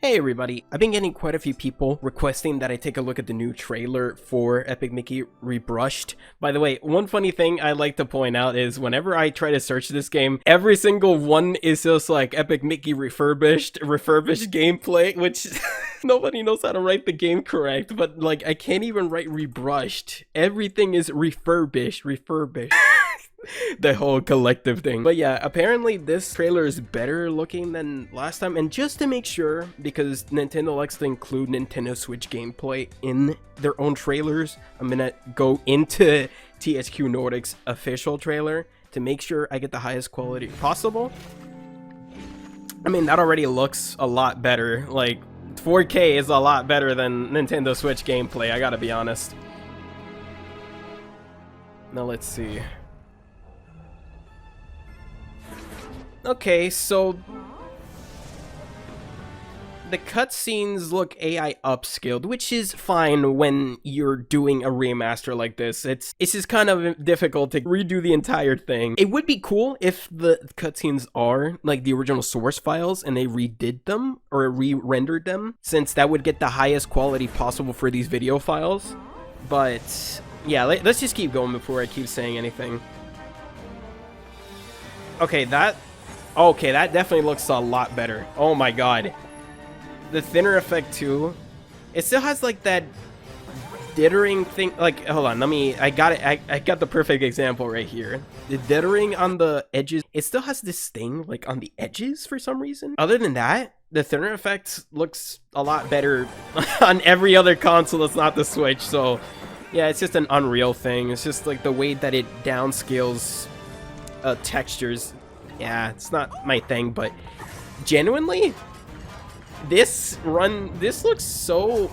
Hey everybody, I've been getting quite a few people requesting that I take a look at the new trailer for Epic Mickey Rebrushed. By the way, one funny thing I like to point out is whenever I try to search this game, every single one is just like Epic Mickey refurbished gameplay, which nobody knows how to write the game correct, but like I can't even write rebrushed. Everything is refurbished. The whole collective thing. But yeah, apparently this trailer is better looking than last time, and just to make sure, because Nintendo likes to include Nintendo Switch gameplay in their own trailers, I'm gonna go into THQ Nordic's official trailer to make sure I get the highest quality possible. I mean, that already looks a lot better. Like 4K is a lot better than Nintendo Switch gameplay, I gotta be honest. Now let's see. Okay, so the cutscenes look AI upscaled, which is fine when you're doing a remaster like this. It's just kind of difficult to redo the entire thing. It would be cool if the cutscenes are like the original source files and they redid them or re-rendered them, since that would get the highest quality possible for these video files. But yeah, let's just keep going before I keep saying anything. Okay, that definitely looks a lot better. Oh my god. The thinner effect too. It still has like that dithering thing. Like, hold on, I got it. I got the perfect example right here. The dithering on the edges. It still has this thing like on the edges for some reason. Other than that, the thinner effect looks a lot better on every other console that's not the Switch. So yeah, it's just an Unreal thing. It's just like the way that it downscales textures. Yeah, it's not my thing, but genuinely, this looks so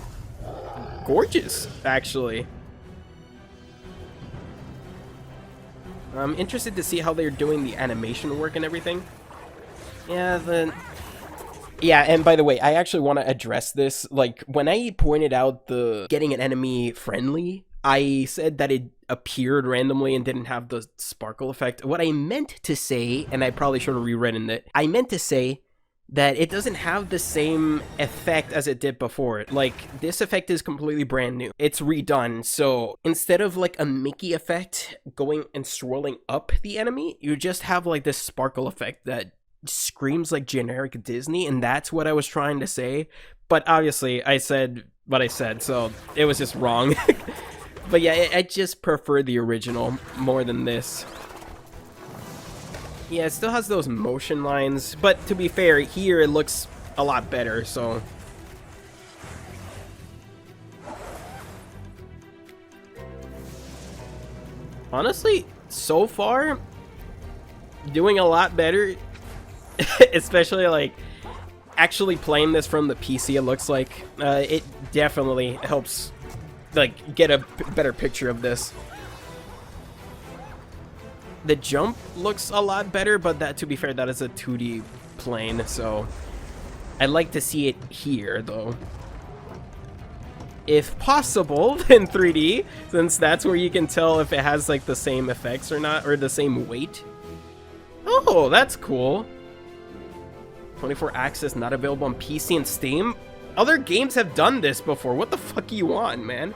gorgeous, actually. I'm interested to see how they're doing the animation work and everything. Yeah, and by the way, I actually want to address this. Like, when I pointed out the getting an enemy friendly, I said that it appeared randomly and didn't have the sparkle effect. What I meant to say, and I probably should have rewritten it, I meant to say that it doesn't have the same effect as it did before. Like, this effect is completely brand new. It's redone, so instead of like a Mickey effect going and swirling up the enemy, you just have like this sparkle effect that screams like generic Disney, and that's what I was trying to say. But obviously, I said what I said, so it was just wrong. But yeah, I just prefer the original more than this. Yeah, it still has those motion lines, but to be fair, here it looks a lot better, so. Honestly, so far, doing a lot better, especially like actually playing this from the PC, it looks like. It definitely helps like get a better picture of this. The jump looks a lot better, but that, to be fair, that is a 2D plane, so I'd like to see it here though, if possible, in 3D, since that's where you can tell if it has like the same effects or not, or the same weight. Oh, that's cool. 24 access not available on PC and Steam. Other games have done this before. What the fuck do you want, man?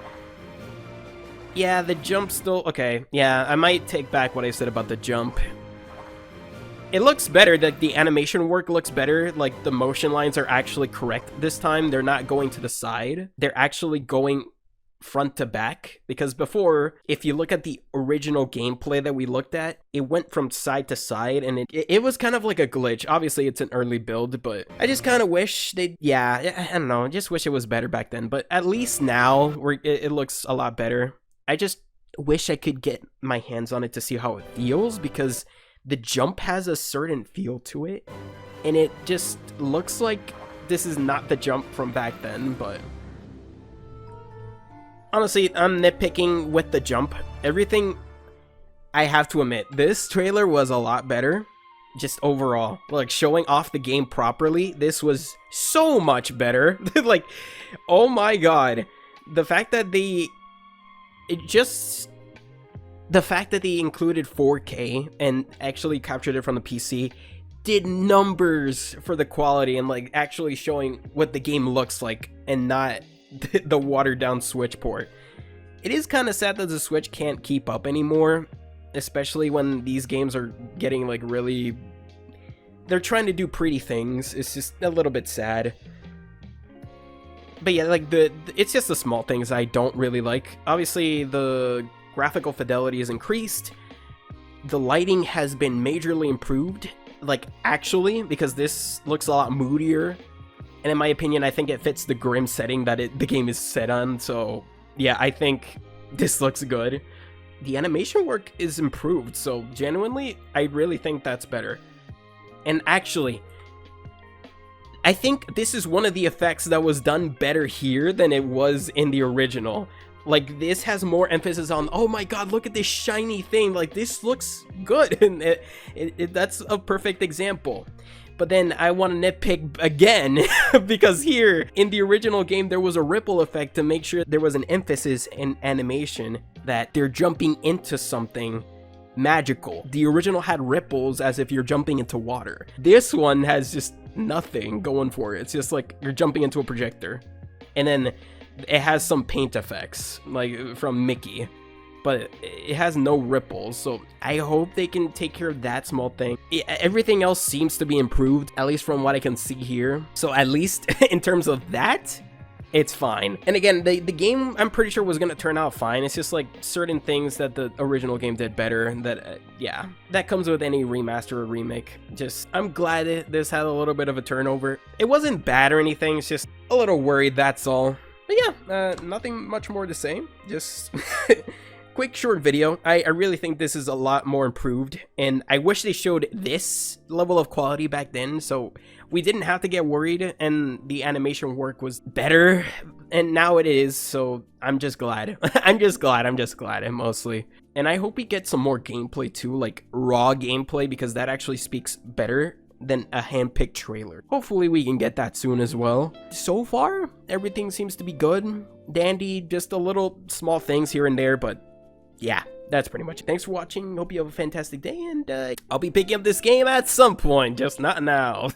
Yeah, the jump still... Okay, yeah, I might take back what I said about the jump. It looks better. The animation work looks better. Like, the motion lines are actually correct this time. They're not going to the side. They're actually going front to back. Because before, if you look at the original gameplay that we looked at, it went from side to side, and it was kind of like a glitch. Obviously, it's an early build, but I just kind of wish they... Yeah, I don't know. I just wish it was better back then. But at least now, it looks a lot better. I just wish I could get my hands on it to see how it feels, because the jump has a certain feel to it, and it just looks like this is not the jump from back then. But honestly, I'm nitpicking with the jump. Everything, I have to admit, this trailer was a lot better. Just overall, like, showing off the game properly, this was so much better. Like, oh my god, the fact that the fact that they included 4K and actually captured it from the PC did numbers for the quality and like actually showing what the game looks like and not the watered down Switch port. It is kind of sad that the Switch can't keep up anymore, especially when these games are getting like really, they're trying to do pretty things. It's just a little bit sad. But yeah, like it's just the small things I don't really like. Obviously the graphical fidelity is increased. The lighting has been majorly improved, like actually, because this looks a lot moodier. And in my opinion, I think it fits the grim setting that the game is set on. So yeah, I think this looks good. The animation work is improved, so genuinely, I really think that's better. And actually, I think this is one of the effects that was done better here than it was in the original. Like, this has more emphasis on, oh my god, look at this shiny thing, like, this looks good, and that's a perfect example. But then I want to nitpick again, because here, in the original game, there was a ripple effect to make sure there was an emphasis in animation, that they're jumping into something magical. The original had ripples as if you're jumping into water. This one has just nothing going for it. It's just like you're jumping into a projector. And then it has some paint effects, like from Mickey, but it has no ripples, so I hope they can take care of that small thing. Everything else seems to be improved, at least from what I can see here. So at least in terms of that, it's fine. And again, the game, I'm pretty sure, was going to turn out fine. It's just like certain things that the original game did better that, yeah, that comes with any remaster or remake. Just, I'm glad this had a little bit of a turnover. It wasn't bad or anything, it's just a little worried, that's all. But yeah, nothing much more to say. Just quick short video. I really think this is a lot more improved, and I wish they showed this level of quality back then, so we didn't have to get worried and the animation work was better, and now it is, so I'm just glad. I'm just glad mostly. And I hope we get some more gameplay too, like raw gameplay, because that actually speaks better than a hand-picked trailer. Hopefully we can get that soon as well. So far, everything seems to be good. Dandy, just a little small things here and there, but yeah, that's pretty much it. Thanks for watching. Hope you have a fantastic day, and I'll be picking up this game at some point, just not now.